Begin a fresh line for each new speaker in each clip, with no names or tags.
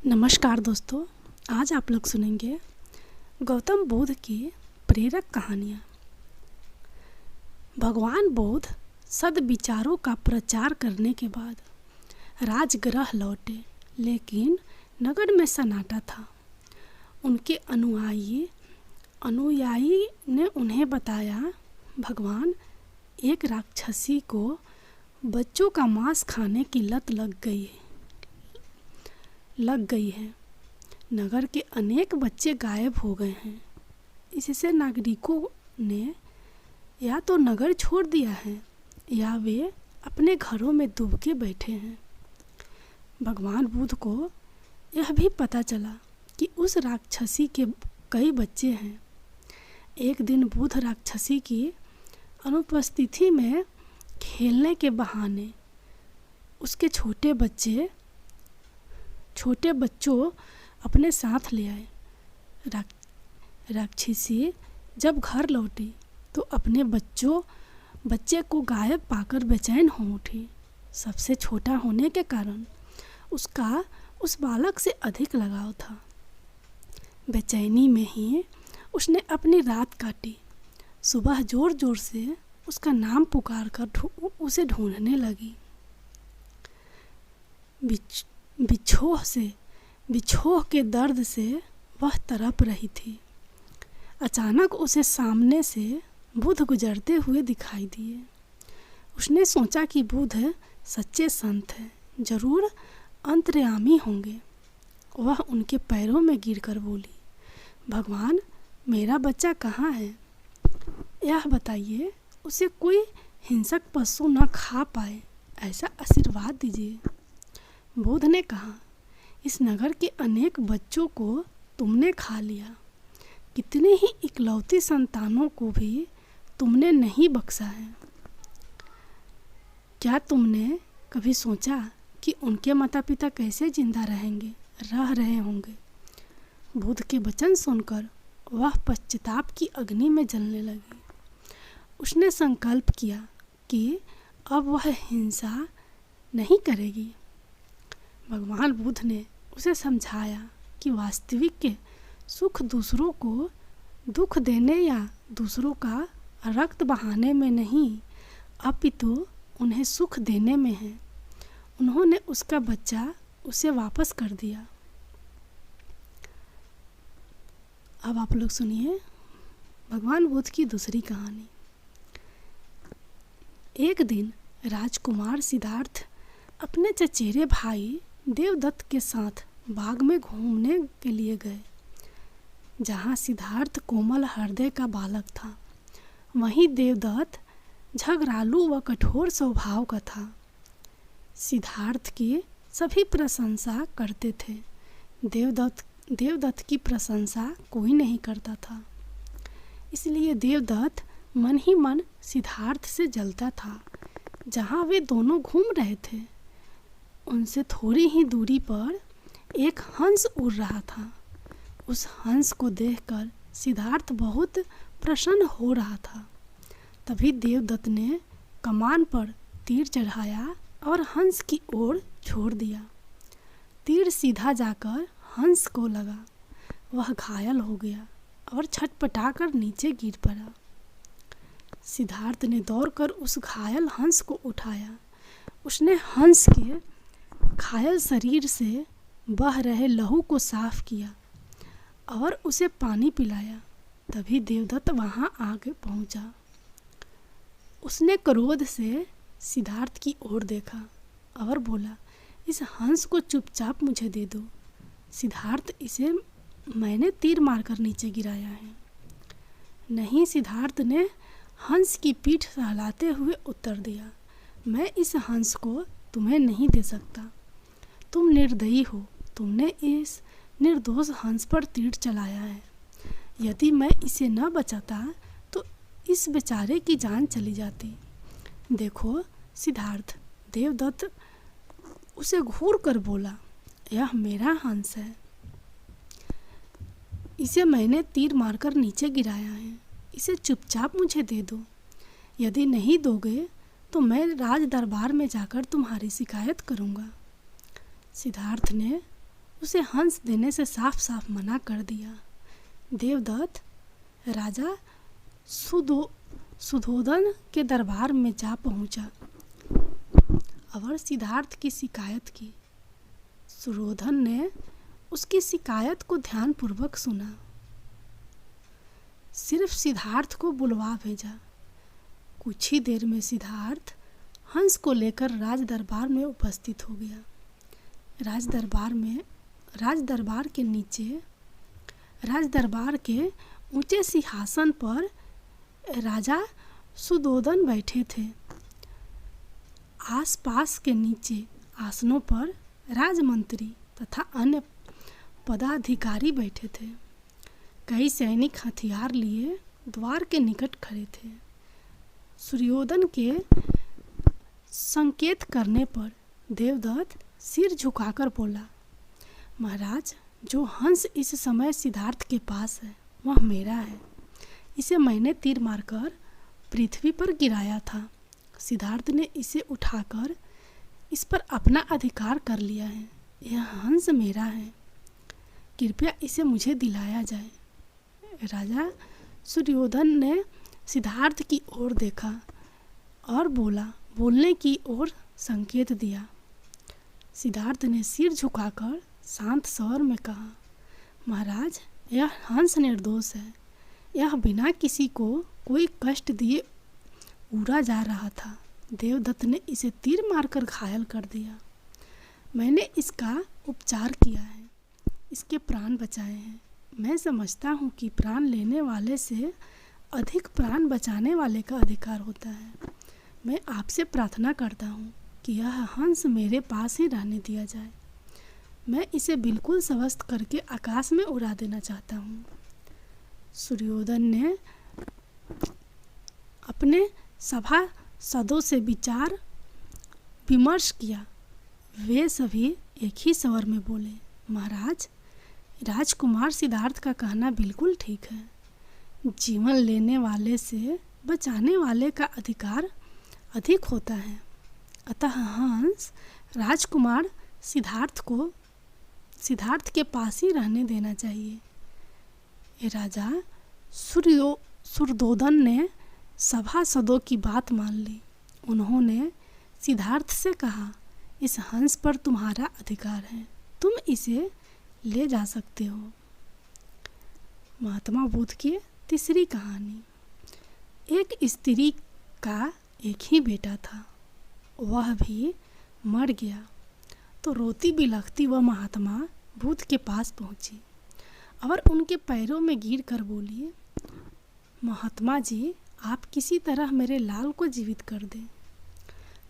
नमस्कार दोस्तों, आज आप लोग सुनेंगे गौतम बुद्ध की प्रेरक कहानियाँ। भगवान बुद्ध सद्विचारों का प्रचार करने के बाद राजगृह लौटे, लेकिन नगर में सन्नाटा था। उनके अनुयायी ने उन्हें बताया, भगवान एक राक्षसी को बच्चों का मांस खाने की लत लग गई है। नगर के अनेक बच्चे गायब हो गए हैं। इससे नागरिकों ने या तो नगर छोड़ दिया है या वे अपने घरों में दुबके बैठे हैं। भगवान बुद्ध को यह भी पता चला कि उस राक्षसी के कई बच्चे हैं। एक दिन बुद्ध राक्षसी की अनुपस्थिति में खेलने के बहाने उसके छोटे बच्चों अपने साथ ले आए। राक्षसी जब घर लौटी तो अपने बच्चे को गायब पाकर बेचैन हो उठी। सबसे छोटा होने के कारण उसका उस बालक से अधिक लगाव था। बेचैनी में ही उसने अपनी रात काटी। सुबह जोर जोर से उसका नाम पुकार कर उसे ढूंढने लगी। बिछोह के दर्द से वह तड़प रही थी। अचानक उसे सामने से बुद्ध गुजरते हुए दिखाई दिए। उसने सोचा कि बुद्ध सच्चे संत हैं, जरूर अंतर्यामी होंगे। वह उनके पैरों में गिरकर बोली, भगवान, मेरा बच्चा कहाँ है? यह बताइए, उसे कोई हिंसक पशु न खा पाए, ऐसा आशीर्वाद दीजिए। बुद्ध ने कहा, इस नगर के अनेक बच्चों को तुमने खा लिया। कितने ही इकलौती संतानों को भी तुमने नहीं बख्शा है। क्या तुमने कभी सोचा कि उनके माता पिता कैसे जिंदा रह रहे होंगे? बुद्ध के वचन सुनकर वह पश्चाताप की अग्नि में जलने लगी। उसने संकल्प किया कि अब वह हिंसा नहीं करेगी। भगवान बुद्ध ने उसे समझाया कि वास्तविक सुख दूसरों को दुख देने या दूसरों का रक्त बहाने में नहीं, अपितु उन्हें सुख देने में है। उन्होंने उसका बच्चा उसे वापस कर दिया। अब आप लोग सुनिए भगवान बुद्ध की दूसरी कहानी। एक दिन राजकुमार सिद्धार्थ अपने चचेरे भाई देवदत्त के साथ बाग में घूमने के लिए गए। जहाँ सिद्धार्थ कोमल हृदय का बालक था, वहीं देवदत्त झगड़ालू व कठोर स्वभाव का था। सिद्धार्थ की सभी प्रशंसा करते थे। देवदत्त की प्रशंसा कोई नहीं करता था। इसलिए देवदत्त मन ही मन सिद्धार्थ से जलता था। जहाँ वे दोनों घूम रहे थे, उनसे थोड़ी ही दूरी पर एक हंस उड़ रहा था। उस हंस को देखकर सिद्धार्थ बहुत प्रसन्न हो रहा था। तभी देवदत्त ने कमान पर तीर चढ़ाया और हंस की ओर छोड़ दिया। तीर सीधा जाकर हंस को लगा। वह घायल हो गया और छटपटाकर नीचे गिर पड़ा। सिद्धार्थ ने दौड़कर उस घायल हंस को उठाया। उसने हंस के घायल शरीर से बह रहे लहू को साफ किया और उसे पानी पिलाया। तभी देवदत्त वहां आगे पहुंचा। उसने क्रोध से सिद्धार्थ की ओर देखा और बोला, इस हंस को चुपचाप मुझे दे दो। सिद्धार्थ, इसे मैंने तीर मारकर नीचे गिराया है। नहीं, सिद्धार्थ ने हंस की पीठ सहलाते हुए उत्तर दिया, मैं इस हंस को तुम्हें नहीं दे सकता। तुम निर्दयी हो। तुमने इस निर्दोष हंस पर तीर चलाया है। यदि मैं इसे न बचाता तो इस बेचारे की जान चली जाती। देखो सिद्धार्थ, देवदत्त उसे घूर कर बोला, यह मेरा हंस है। इसे मैंने तीर मारकर नीचे गिराया है। इसे चुपचाप मुझे दे दो। यदि नहीं दोगे तो मैं राज दरबार में जाकर तुम्हारी शिकायत करूँगा। सिद्धार्थ ने उसे हंस देने से साफ साफ मना कर दिया। देवदत्त राजा सुधोधन के दरबार में जा पहुंचा और सिद्धार्थ की शिकायत की। सुधोधन ने उसकी शिकायत को ध्यानपूर्वक सुना, सिर्फ सिद्धार्थ को बुलवा भेजा। कुछ ही देर में सिद्धार्थ हंस को लेकर राज दरबार में उपस्थित हो गया। राज दरबार के ऊंचे सिंहासन पर राजा सुधोधन बैठे थे। आसपास के नीचे आसनों पर राजमंत्री तथा अन्य पदाधिकारी बैठे थे। कई सैनिक हथियार लिए द्वार के निकट खड़े थे। सूर्योदय के संकेत करने पर देवदत्त सिर झुकाकर बोला, महाराज, जो हंस इस समय सिद्धार्थ के पास है वह मेरा है। इसे मैंने तीर मारकर पृथ्वी पर गिराया था। सिद्धार्थ ने इसे उठाकर इस पर अपना अधिकार कर लिया है। यह हंस मेरा है, कृपया इसे मुझे दिलाया जाए। राजा सूर्योधन ने सिद्धार्थ की ओर देखा और बोलने की ओर संकेत दिया। सिद्धार्थ ने सिर झुकाकर शांत स्वर में कहा, महाराज, यह हंस निर्दोष है। यह बिना किसी को कोई कष्ट दिए उड़ा जा रहा था। देवदत्त ने इसे तीर मारकर घायल कर दिया। मैंने इसका उपचार किया है, इसके प्राण बचाए हैं। मैं समझता हूँ कि प्राण लेने वाले से अधिक प्राण बचाने वाले का अधिकार होता है। मैं आपसे प्रार्थना करता हूँ कि यह हंस मेरे पास ही रहने दिया जाए। मैं इसे बिल्कुल स्वस्थ करके आकाश में उड़ा देना चाहता हूँ। सूर्योदय ने अपने सभासदों से विचार विमर्श किया। वे सभी एक ही स्वर में बोले, महाराज, राजकुमार सिद्धार्थ का कहना बिल्कुल ठीक है। जीवन लेने वाले से बचाने वाले का अधिकार अधिक होता है। अतः हंस राजकुमार सिद्धार्थ के पास ही रहने देना चाहिए। राजा सूर्योदन ने सभासदों की बात मान ली। उन्होंने सिद्धार्थ से कहा, इस हंस पर तुम्हारा अधिकार है, तुम इसे ले जा सकते हो। महात्मा बुद्ध की तीसरी कहानी। एक स्त्री का एक ही बेटा था, वह भी मर गया। तो रोती बिलखती वह महात्मा बुद्ध के पास पहुंची और उनके पैरों में गिर कर बोली, महात्मा जी, आप किसी तरह मेरे लाल को जीवित कर दें।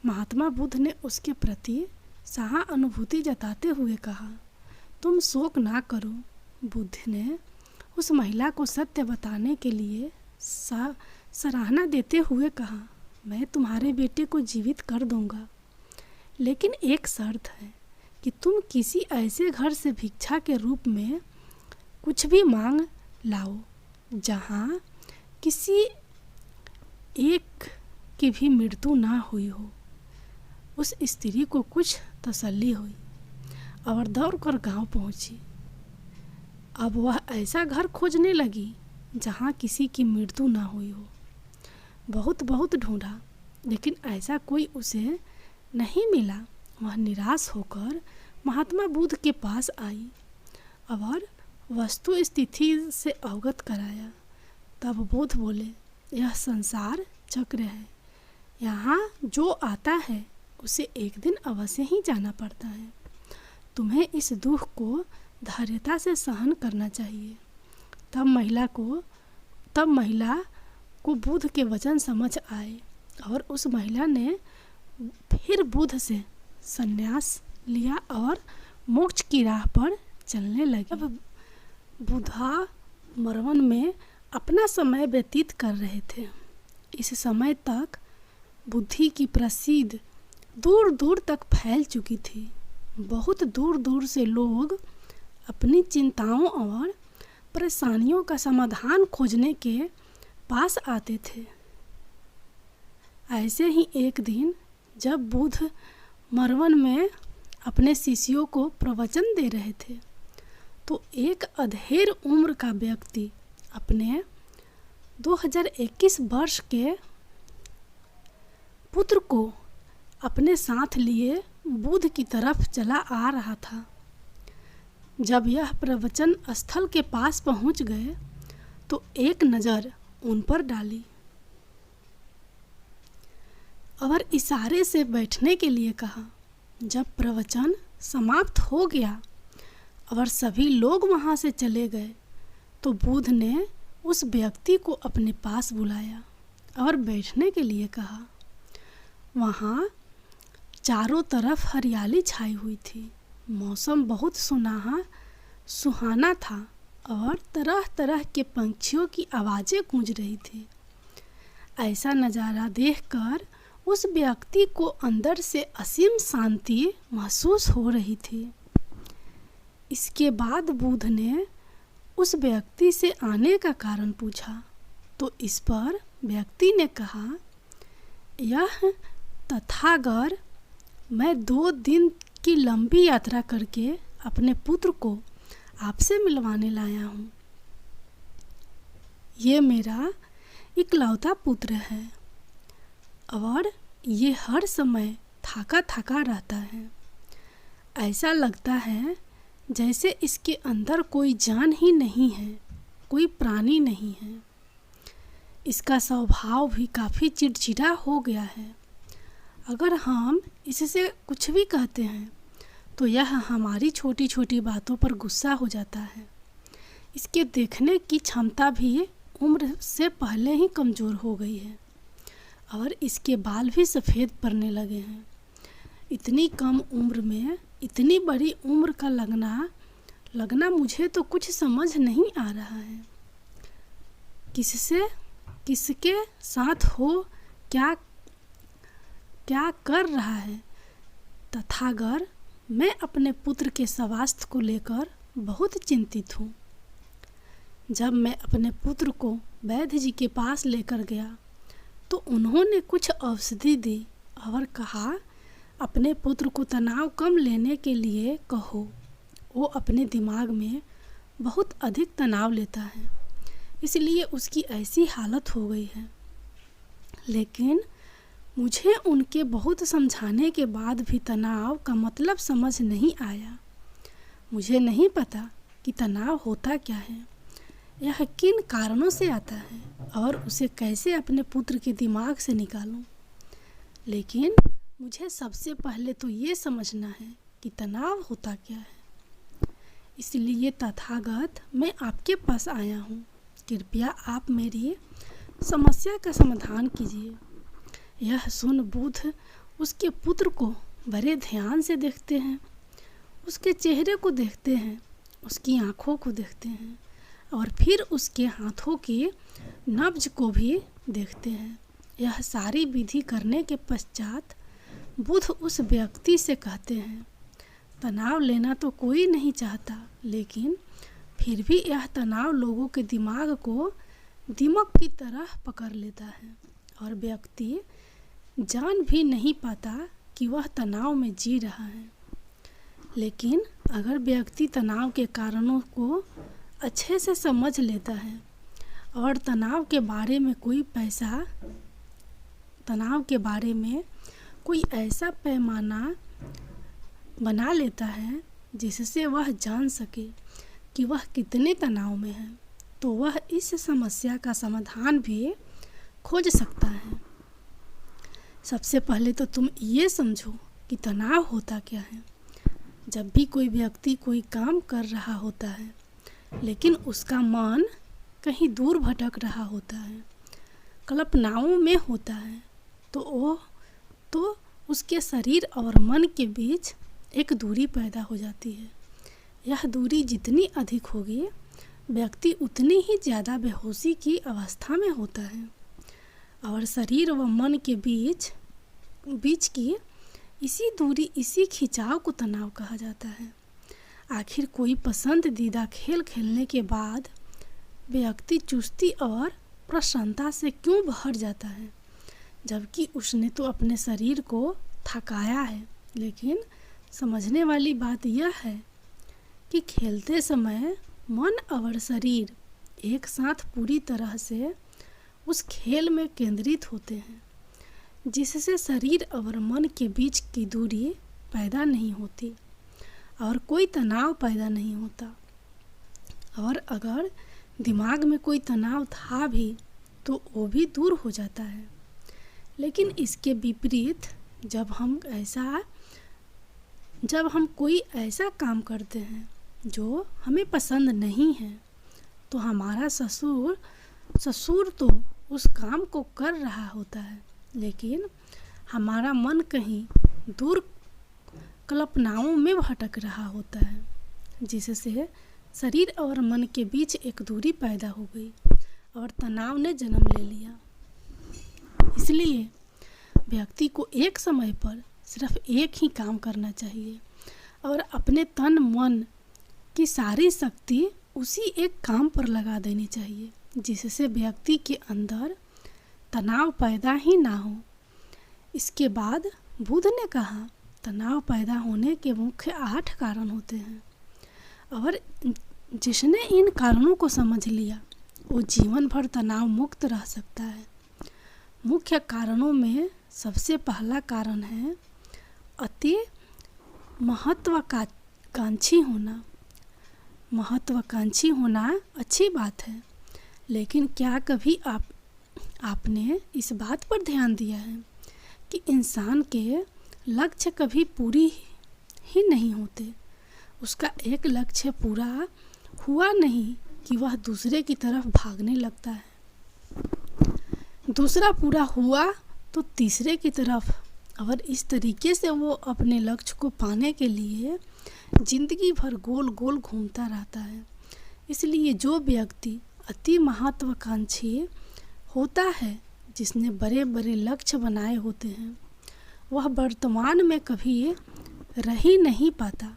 महात्मा बुद्ध ने उसके प्रति सहानुभूति जताते हुए कहा, तुम शोक ना करो। बुद्ध ने उस महिला को सत्य बताने के लिए सराहना देते हुए कहा, मैं तुम्हारे बेटे को जीवित कर दूंगा, लेकिन एक शर्त है कि तुम किसी ऐसे घर से भिक्षा के रूप में कुछ भी मांग लाओ जहाँ किसी एक की भी मृत्यु ना हुई हो। उस स्त्री को कुछ तसल्ली हुई और दौड़कर गांव पहुंची। अब वह ऐसा घर खोजने लगी जहाँ किसी की मृत्यु ना हुई हो। बहुत ढूंढा, लेकिन ऐसा कोई उसे नहीं मिला। वह निराश होकर महात्मा बुद्ध के पास आई और वस्तु स्थिति से अवगत कराया। तब बुद्ध बोले, यह संसार चक्र है, यहाँ जो आता है उसे एक दिन अवश्य ही जाना पड़ता है। तुम्हें इस दुख को धैर्यता से सहन करना चाहिए। तब महिला को बुद्ध के वचन समझ आए और उस महिला ने फिर बुद्ध से संन्यास लिया और मोक्ष की राह पर चलने लगी। अब बुद्धा मरवन में अपना समय व्यतीत कर रहे थे। इस समय तक बुद्धि की प्रसिद्ध दूर दूर तक फैल चुकी थी। बहुत दूर दूर से लोग अपनी चिंताओं और परेशानियों का समाधान खोजने के पास आते थे। ऐसे ही एक दिन जब बुद्ध मरवन में अपने शिष्यों को प्रवचन दे रहे थे, तो एक अधेड़ उम्र का व्यक्ति अपने 2021 वर्ष के पुत्र को अपने साथ लिए बुद्ध की तरफ चला आ रहा था। जब यह प्रवचन स्थल के पास पहुंच गए तो एक नज़र उन पर डाली और इशारे से बैठने के लिए कहा। जब प्रवचन समाप्त हो गया और सभी लोग वहाँ से चले गए तो बुद्ध ने उस व्यक्ति को अपने पास बुलाया और बैठने के लिए कहा। वहाँ चारों तरफ हरियाली छाई हुई थी। मौसम बहुत सुहाना था और तरह तरह के पंछियों की आवाज़ें गूंज रही थी। ऐसा नज़ारा देखकर उस व्यक्ति को अंदर से असीम शांति महसूस हो रही थी। इसके बाद बुद्ध ने उस व्यक्ति से आने का कारण पूछा, तो इस पर व्यक्ति ने कहा, यह तथागत, मैं 2 दिन की लंबी यात्रा करके अपने पुत्र को आपसे मिलवाने लाया हूँ। ये मेरा इकलौता पुत्र है और ये हर समय थका थका रहता है। ऐसा लगता है जैसे इसके अंदर कोई जान ही नहीं है, कोई प्राणी नहीं है। इसका स्वभाव भी काफ़ी चिड़चिड़ा हो गया है। अगर हम इससे कुछ भी कहते हैं तो यह हमारी छोटी छोटी बातों पर गुस्सा हो जाता है। इसके देखने की क्षमता भी उम्र से पहले ही कमज़ोर हो गई है और इसके बाल भी सफ़ेद पड़ने लगे हैं। इतनी कम उम्र में इतनी बड़ी उम्र का लगना मुझे तो कुछ समझ नहीं आ रहा है। किसके साथ हो, क्या कर रहा है। तथागत, मैं अपने पुत्र के स्वास्थ्य को लेकर बहुत चिंतित हूँ। जब मैं अपने पुत्र को वैद्य जी के पास लेकर गया तो उन्होंने कुछ औषधि दी और कहा, अपने पुत्र को तनाव कम लेने के लिए कहो। वो अपने दिमाग में बहुत अधिक तनाव लेता है, इसलिए उसकी ऐसी हालत हो गई है। लेकिन मुझे उनके बहुत समझाने के बाद भी तनाव का मतलब समझ नहीं आया। मुझे नहीं पता कि तनाव होता क्या है, यह किन कारणों से आता है और उसे कैसे अपने पुत्र के दिमाग से निकालूं। लेकिन मुझे सबसे पहले तो ये समझना है कि तनाव होता क्या है। इसलिए तथागत, मैं आपके पास आया हूँ। कृपया आप मेरी समस्या का समाधान कीजिए। यह सुन बुद्ध उसके पुत्र को बड़े ध्यान से देखते हैं, उसके चेहरे को देखते हैं, उसकी आँखों को देखते हैं और फिर उसके हाथों की नब्ज को भी देखते हैं। यह सारी विधि करने के पश्चात बुद्ध उस व्यक्ति से कहते हैं, तनाव लेना तो कोई नहीं चाहता, लेकिन फिर भी यह तनाव लोगों के दिमाग को दीमक की तरह पकड़ लेता है और व्यक्ति जान भी नहीं पाता कि वह तनाव में जी रहा है। लेकिन अगर व्यक्ति तनाव के कारणों को अच्छे से समझ लेता है और तनाव के बारे में कोई ऐसा पैमाना बना लेता है जिससे वह जान सके कि वह कितने तनाव में है, तो वह इस समस्या का समाधान भी खोज सकता है। सबसे पहले तो तुम ये समझो कि तनाव होता क्या है। जब भी कोई व्यक्ति कोई काम कर रहा होता है लेकिन उसका मन कहीं दूर भटक रहा होता है, कल्पनाओं में होता है, तो उसके शरीर और मन के बीच एक दूरी पैदा हो जाती है। यह दूरी जितनी अधिक होगी, व्यक्ति उतनी ही ज़्यादा बेहोशी की अवस्था में होता है और शरीर व मन के बीच की इसी दूरी, इसी खिंचाव को तनाव कहा जाता है। आखिर कोई पसंदीदा खेल खेलने के बाद व्यक्ति चुस्ती और प्रसन्नता से क्यों भर जाता है, जबकि उसने तो अपने शरीर को थकाया है, लेकिन समझने वाली बात यह है कि खेलते समय मन और शरीर एक साथ पूरी तरह से उस खेल में केंद्रित होते हैं, जिससे शरीर और मन के बीच की दूरी पैदा नहीं होती और कोई तनाव पैदा नहीं होता। और अगर दिमाग में कोई तनाव था भी तो वो भी दूर हो जाता है। लेकिन इसके विपरीत जब हम कोई ऐसा काम करते हैं जो हमें पसंद नहीं है तो हमारा ससुर तो उस काम को कर रहा होता है, लेकिन हमारा मन कहीं दूर कल्पनाओं में भटक रहा होता है, जिससे शरीर और मन के बीच एक दूरी पैदा हो गई और तनाव ने जन्म ले लिया। इसलिए व्यक्ति को एक समय पर सिर्फ एक ही काम करना चाहिए और अपने तन मन की सारी शक्ति उसी एक काम पर लगा देनी चाहिए, जिससे व्यक्ति के अंदर तनाव पैदा ही ना हो। इसके बाद बुद्ध ने कहा, तनाव पैदा होने के मुख्य 8 कारण होते हैं और जिसने इन कारणों को समझ लिया वो जीवन भर तनाव मुक्त रह सकता है। मुख्य कारणों में सबसे पहला कारण है अति महत्वाकांक्षी होना। महत्वाकांक्षी होना अच्छी बात है, लेकिन क्या कभी आपने इस बात पर ध्यान दिया है कि इंसान के लक्ष्य कभी पूरी ही नहीं होते। उसका एक लक्ष्य पूरा हुआ नहीं कि वह दूसरे की तरफ भागने लगता है, दूसरा पूरा हुआ तो तीसरे की तरफ, और इस तरीके से वो अपने लक्ष्य को पाने के लिए जिंदगी भर गोल गोल घूमता रहता है। इसलिए जो व्यक्ति अति महत्वाकांक्षी होता है, जिसने बड़े बड़े लक्ष्य बनाए होते हैं, वह वर्तमान में कभी रह ही नहीं पाता।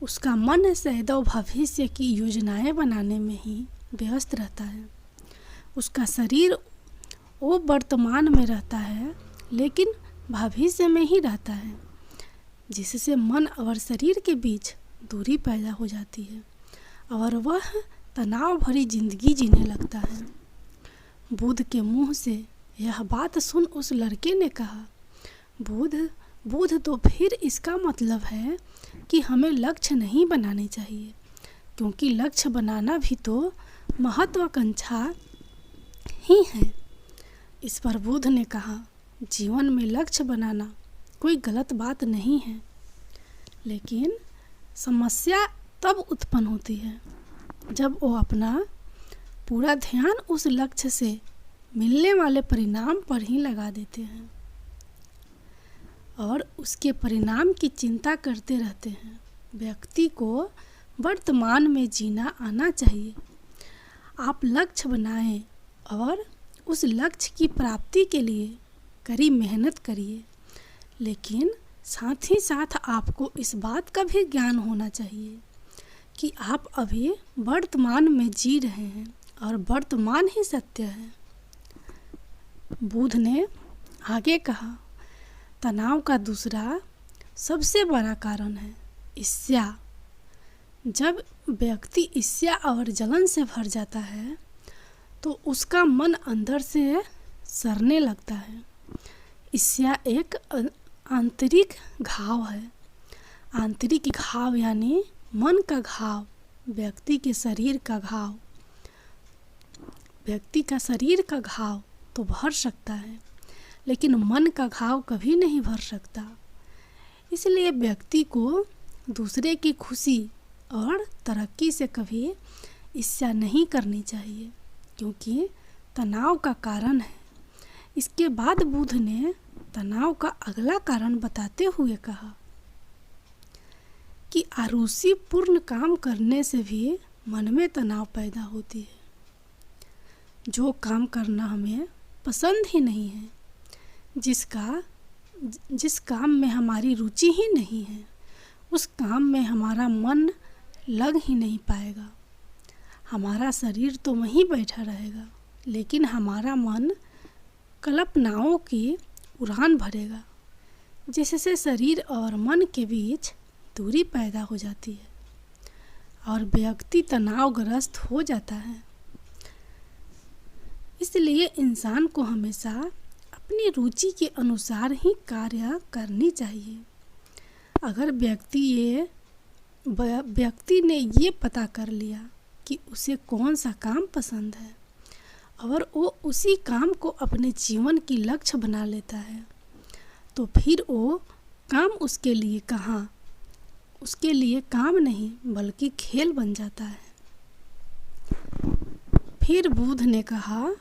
उसका मन सदैव भविष्य की योजनाएं बनाने में ही व्यस्त रहता है। उसका शरीर वो वर्तमान में रहता है लेकिन भविष्य में ही रहता है, जिससे मन और शरीर के बीच दूरी पैदा हो जाती है और वह तनाव भरी जिंदगी जीने लगता है। बुद्ध के मुंह से यह बात सुन उस लड़के ने कहा, बुद्ध तो फिर इसका मतलब है कि हमें लक्ष्य नहीं बनाने चाहिए, क्योंकि लक्ष्य बनाना भी तो महत्वाकांक्षा ही है। इस पर बुद्ध ने कहा, जीवन में लक्ष्य बनाना कोई गलत बात नहीं है, लेकिन समस्या तब उत्पन्न होती है जब वो अपना पूरा ध्यान उस लक्ष्य से मिलने वाले परिणाम पर ही लगा देते हैं और उसके परिणाम की चिंता करते रहते हैं। व्यक्ति को वर्तमान में जीना आना चाहिए। आप लक्ष्य बनाएं और उस लक्ष्य की प्राप्ति के लिए कड़ी मेहनत करिए, लेकिन साथ ही साथ आपको इस बात का भी ज्ञान होना चाहिए कि आप अभी वर्तमान में जी रहे हैं और वर्तमान ही सत्य है। बुद्ध ने आगे कहा, तनाव का दूसरा सबसे बड़ा कारण है ईर्ष्या। जब व्यक्ति ईर्ष्या और जलन से भर जाता है तो उसका मन अंदर से सड़ने लगता है। ईर्ष्या एक आंतरिक घाव है। आंतरिक घाव यानी मन का घाव, व्यक्ति के शरीर का घाव। व्यक्ति का शरीर का घाव तो भर सकता है, लेकिन मन का घाव कभी नहीं भर सकता। इसलिए व्यक्ति को दूसरे की खुशी और तरक्की से कभी ईर्ष्या नहीं करनी चाहिए, क्योंकि तनाव का कारण है। इसके बाद बुद्ध ने तनाव का अगला कारण बताते हुए कहा कि आरुषिपूर्ण काम करने से भी मन में तनाव पैदा होती है। जो काम करना हमें पसंद ही नहीं है, जिस काम में हमारी रुचि ही नहीं है, उस काम में हमारा मन लग ही नहीं पाएगा। हमारा शरीर तो वहीं बैठा रहेगा, लेकिन हमारा मन कल्पनाओं की उड़ान भरेगा, जिससे शरीर और मन के बीच दूरी पैदा हो जाती है और व्यक्ति तनावग्रस्त हो जाता है। इसलिए इंसान को हमेशा अपनी रुचि के अनुसार ही कार्य करनी चाहिए। अगर व्यक्ति ने ये पता कर लिया कि उसे कौन सा काम पसंद है और वो उसी काम को अपने जीवन की लक्ष्य बना लेता है, तो फिर वो काम उसके लिए काम नहीं बल्कि खेल बन जाता है। फिर बुद्ध ने कहा,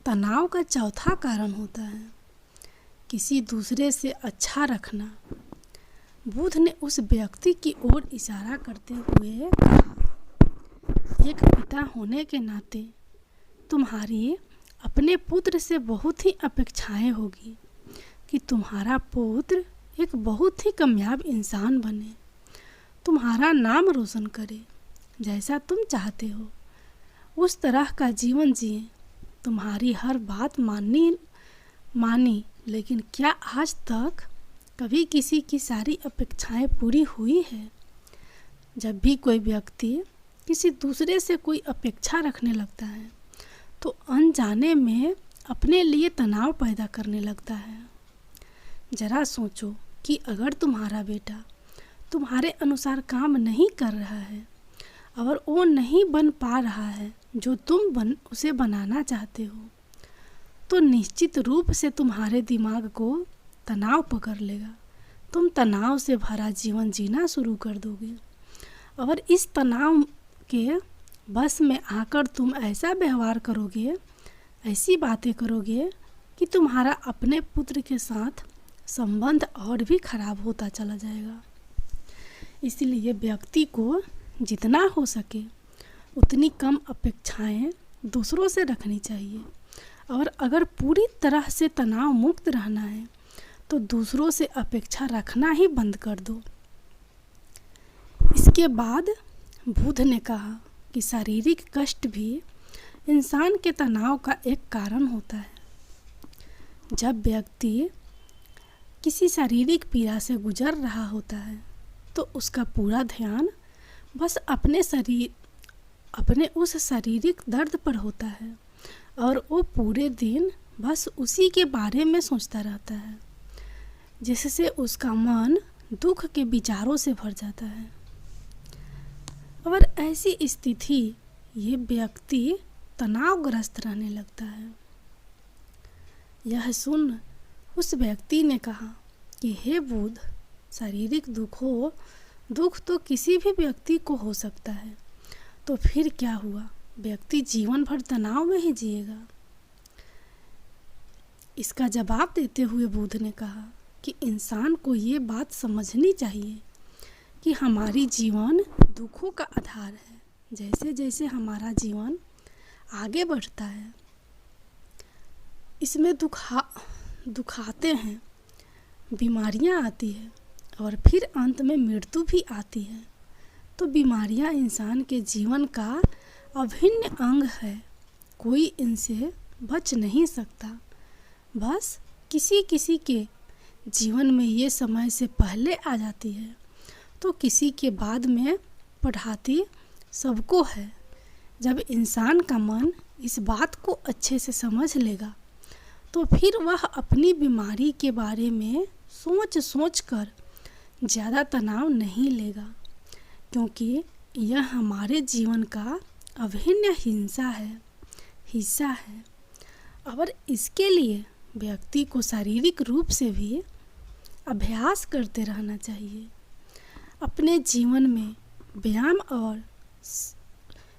तनाव का चौथा कारण होता है किसी दूसरे से अच्छा रखना। बुद्ध ने उस व्यक्ति की ओर इशारा करते हुए कहा, एक पिता होने के नाते तुम्हारी अपने पुत्र से बहुत ही अपेक्षाएं होगी कि तुम्हारा पुत्र एक बहुत ही कामयाब इंसान बने, तुम्हारा नाम रोशन करे, जैसा तुम चाहते हो उस तरह का जीवन जिए, तुम्हारी हर बात मानी। लेकिन क्या आज तक कभी किसी की सारी अपेक्षाएं पूरी हुई है? जब भी कोई व्यक्ति किसी दूसरे से कोई अपेक्षा रखने लगता है तो अनजाने में अपने लिए तनाव पैदा करने लगता है। जरा सोचो कि अगर तुम्हारा बेटा तुम्हारे अनुसार काम नहीं कर रहा है और वो नहीं बन पा रहा है जो तुम उसे बनाना चाहते हो, तो निश्चित रूप से तुम्हारे दिमाग को तनाव पकड़ लेगा। तुम तनाव से भरा जीवन जीना शुरू कर दोगे और इस तनाव के बस में आकर तुम ऐसा व्यवहार करोगे, ऐसी बातें करोगे कि तुम्हारा अपने पुत्र के साथ संबंध और भी खराब होता चला जाएगा। इसलिए व्यक्ति को जितना हो सके उतनी कम अपेक्षाएं दूसरों से रखनी चाहिए और अगर पूरी तरह से तनाव मुक्त रहना है तो दूसरों से अपेक्षा रखना ही बंद कर दो। इसके बाद बुद्ध ने कहा कि शारीरिक कष्ट भी इंसान के तनाव का एक कारण होता है। जब व्यक्ति किसी शारीरिक पीड़ा से गुजर रहा होता है तो उसका पूरा ध्यान बस अपने उस शारीरिक दर्द पर होता है और वो पूरे दिन बस उसी के बारे में सोचता रहता है, जिससे उसका मन दुख के विचारों से भर जाता है। और ऐसी स्थिति ये व्यक्ति तनावग्रस्त रहने लगता है। यह सुन उस व्यक्ति ने कहा कि हे बुद्ध, शारीरिक दुख तो किसी भी व्यक्ति को हो सकता है, तो फिर क्या हुआ, व्यक्ति जीवन भर तनाव में ही जिएगा। इसका जवाब देते हुए बुद्ध ने कहा कि इंसान को ये बात समझनी चाहिए कि हमारी जीवन दुखों का आधार है। जैसे जैसे हमारा जीवन आगे बढ़ता है इसमें दुख आते हैं, बीमारियां आती है और फिर अंत में मृत्यु भी आती है। तो बीमारियां इंसान के जीवन का अभिन्न अंग है, कोई इनसे बच नहीं सकता। बस किसी के जीवन में ये समय से पहले आ जाती है तो किसी के बाद में पढ़ाती सबको है। जब इंसान का मन इस बात को अच्छे से समझ लेगा तो फिर वह अपनी बीमारी के बारे में सोच कर ज़्यादा तनाव नहीं लेगा, क्योंकि यह हमारे जीवन का अभिन्न हिस्सा है। और इसके लिए व्यक्ति को शारीरिक रूप से भी अभ्यास करते रहना चाहिए। अपने जीवन में व्यायाम और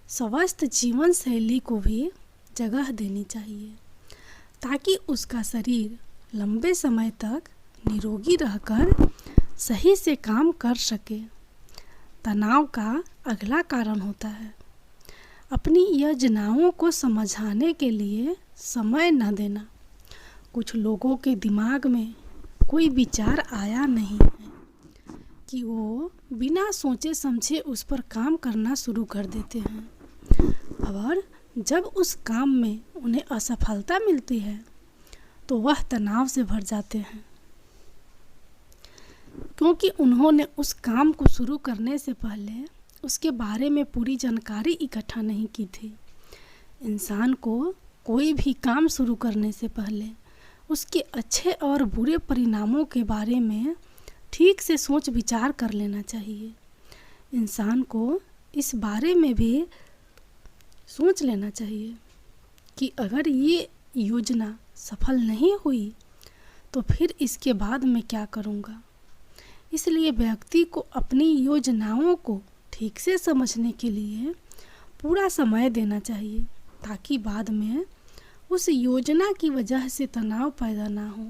स्वस्थ जीवन शैली को भी जगह देनी चाहिए ताकि उसका शरीर लंबे समय तक निरोगी रहकर सही से काम कर सके। तनाव का अगला कारण होता है अपनी योजनाओं को समझाने के लिए समय न देना। कुछ लोगों के दिमाग में कोई विचार आया नहीं है कि वो बिना सोचे समझे उस पर काम करना शुरू कर देते हैं और जब उस काम में उन्हें असफलता मिलती है तो वह तनाव से भर जाते हैं। क्योंकि उन्होंने उस काम को शुरू करने से पहले उसके बारे में पूरी जानकारी इकट्ठा नहीं की थी। इंसान को कोई भी काम शुरू करने से पहले उसके अच्छे और बुरे परिणामों के बारे में ठीक से सोच विचार कर लेना चाहिए। इंसान को इस बारे में भी सोच लेना चाहिए कि अगर ये योजना सफल नहीं हुई तो फिर इसके बाद मैं क्या करूँगा। इसलिए व्यक्ति को अपनी योजनाओं को ठीक से समझने के लिए पूरा समय देना चाहिए, ताकि बाद में उस योजना की वजह से तनाव पैदा ना हो।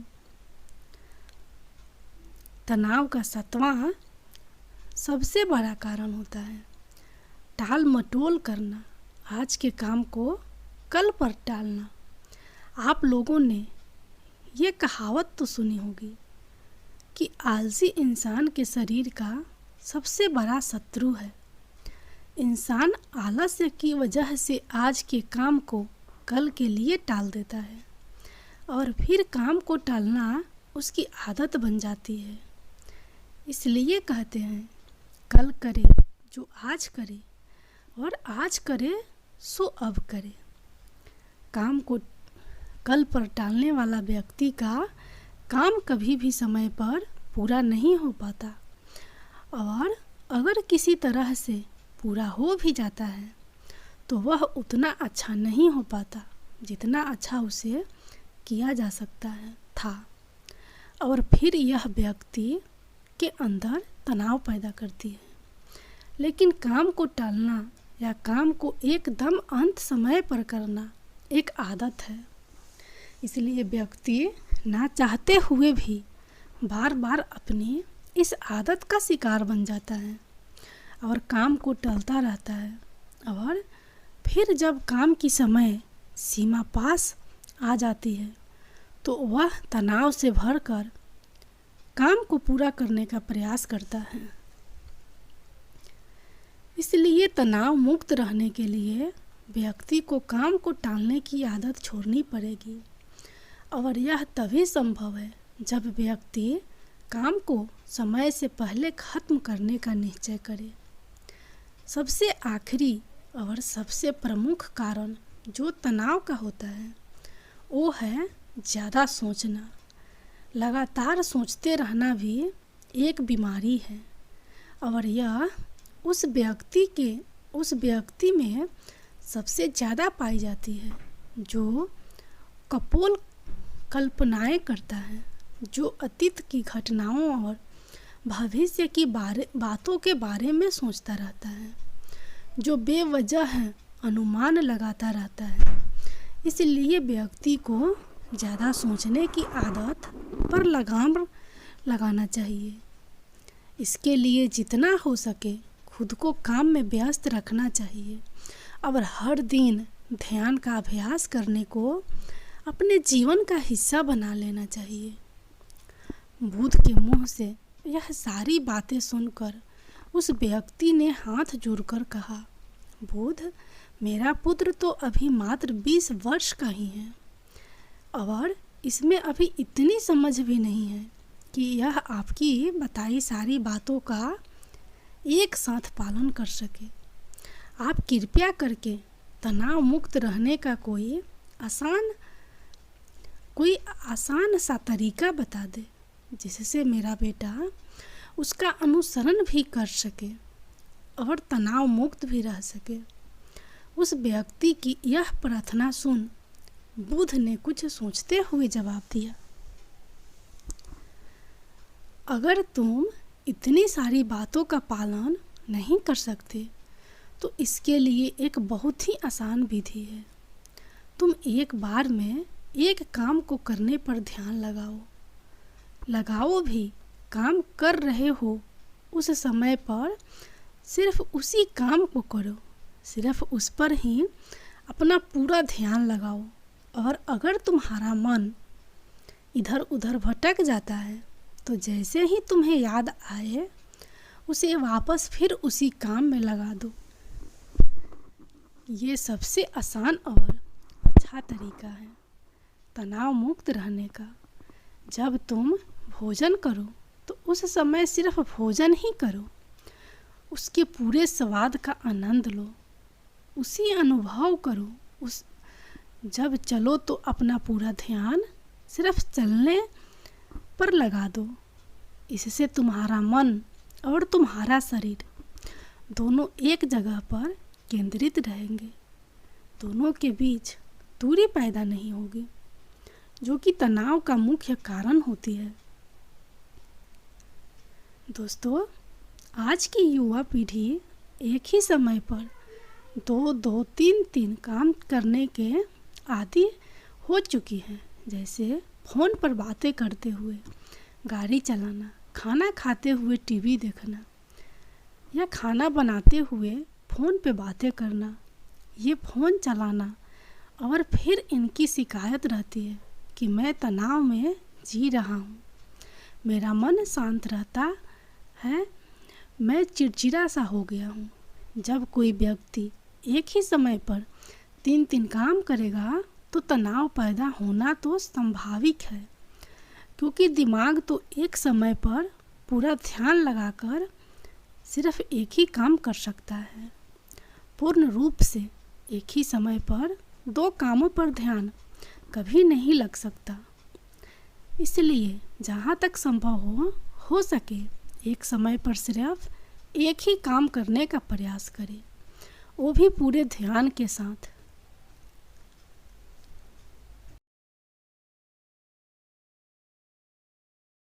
तनाव का 7वां सबसे बड़ा कारण होता है टाल मटोल करना, आज के काम को कल पर टालना। आप लोगों ने ये कहावत तो सुनी होगी कि आलसी इंसान के शरीर का सबसे बड़ा शत्रु है। इंसान आलस्य की वजह से आज के काम को कल के लिए टाल देता है और फिर काम को टालना उसकी आदत बन जाती है। इसलिए कहते हैं कल करे जो आज करे और आज करे सो अब करे। काम को कल पर टालने वाला व्यक्ति का काम कभी भी समय पर पूरा नहीं हो पाता, और अगर किसी तरह से पूरा हो भी जाता है तो वह उतना अच्छा नहीं हो पाता जितना अच्छा उसे किया जा सकता है था, और फिर यह व्यक्ति के अंदर तनाव पैदा करती है। लेकिन काम को टालना या काम को एकदम अंत समय पर करना एक आदत है। इसलिए व्यक्ति ना चाहते हुए भी बार बार अपनी इस आदत का शिकार बन जाता है और काम को टालता रहता है, और फिर जब काम की समय सीमा पास आ जाती है तो वह तनाव से भरकर काम को पूरा करने का प्रयास करता है। इसलिए तनाव मुक्त रहने के लिए व्यक्ति को काम को टालने की आदत छोड़नी पड़ेगी, और यह तभी संभव है जब व्यक्ति काम को समय से पहले खत्म करने का निश्चय करे। सबसे आखिरी और सबसे प्रमुख कारण जो तनाव का होता है वो है ज़्यादा सोचना। लगातार सोचते रहना भी एक बीमारी है, और यह उस व्यक्ति में सबसे ज़्यादा पाई जाती है जो कपोल कल्पनाएं करता है, जो अतीत की घटनाओं और भविष्य की बातों के बारे में सोचता रहता है, जो बेवजह अनुमान लगाता रहता है। इसलिए व्यक्ति को ज़्यादा सोचने की आदत पर लगाम लगाना चाहिए। इसके लिए जितना हो सके खुद को काम में व्यस्त रखना चाहिए, और हर दिन ध्यान का अभ्यास करने को अपने जीवन का हिस्सा बना लेना चाहिए। बुद्ध के मुंह से यह सारी बातें सुनकर उस व्यक्ति ने हाथ जोड़कर कहा, बुद्ध, मेरा पुत्र तो अभी मात्र 20 वर्ष का ही है, और इसमें अभी इतनी समझ भी नहीं है कि यह आपकी बताई सारी बातों का एक साथ पालन कर सके। आप कृपया करके तनाव मुक्त रहने का कोई आसान सा तरीका बता दे, जिससे मेरा बेटा उसका अनुसरण भी कर सके और तनाव मुक्त भी रह सके। उस व्यक्ति की यह प्रार्थना सुन बुद्ध ने कुछ सोचते हुए जवाब दिया, अगर तुम इतनी सारी बातों का पालन नहीं कर सकते तो इसके लिए एक बहुत ही आसान विधि है। तुम एक बार में एक काम को करने पर ध्यान लगाओ भी। काम कर रहे हो उस समय पर सिर्फ उसी काम को करो, सिर्फ उस पर ही अपना पूरा ध्यान लगाओ, और अगर तुम्हारा मन इधर उधर भटक जाता है तो जैसे ही तुम्हें याद आए उसे वापस फिर उसी काम में लगा दो। ये सबसे आसान और अच्छा तरीका है तनाव मुक्त रहने का। जब तुम भोजन करो तो उस समय सिर्फ भोजन ही करो, उसके पूरे स्वाद का आनंद लो, उसी अनुभव करो। जब चलो तो अपना पूरा ध्यान सिर्फ चलने पर लगा दो। इससे तुम्हारा मन और तुम्हारा शरीर दोनों एक जगह पर केंद्रित रहेंगे। दोनों के बीच दूरी पैदा नहीं होगी, जो कि तनाव का मुख्य कारण होती है। दोस्तों, आज की युवा पीढ़ी एक ही समय पर दो तीन काम करने के आदी हो चुकी है। जैसे फ़ोन पर बातें करते हुए गाड़ी चलाना, खाना खाते हुए टीवी देखना, या खाना बनाते हुए फ़ोन पे बातें करना। ये फ़ोन चलाना और फिर इनकी शिकायत रहती है कि मैं तनाव में जी रहा हूँ, मेरा मन शांत रहता है, मैं चिड़चिड़ा सा हो गया हूँ। जब कोई व्यक्ति एक ही समय पर तीन काम करेगा तो तनाव पैदा होना तो स्वाभाविक है, क्योंकि दिमाग तो एक समय पर पूरा ध्यान लगाकर सिर्फ एक ही काम कर सकता है। पूर्ण रूप से एक ही समय पर दो कामों पर ध्यान कभी नहीं लग सकता। इसलिए जहाँ तक संभव हो सके एक समय पर सिर्फ एक ही काम करने का प्रयास करें, वो भी पूरे ध्यान के साथ।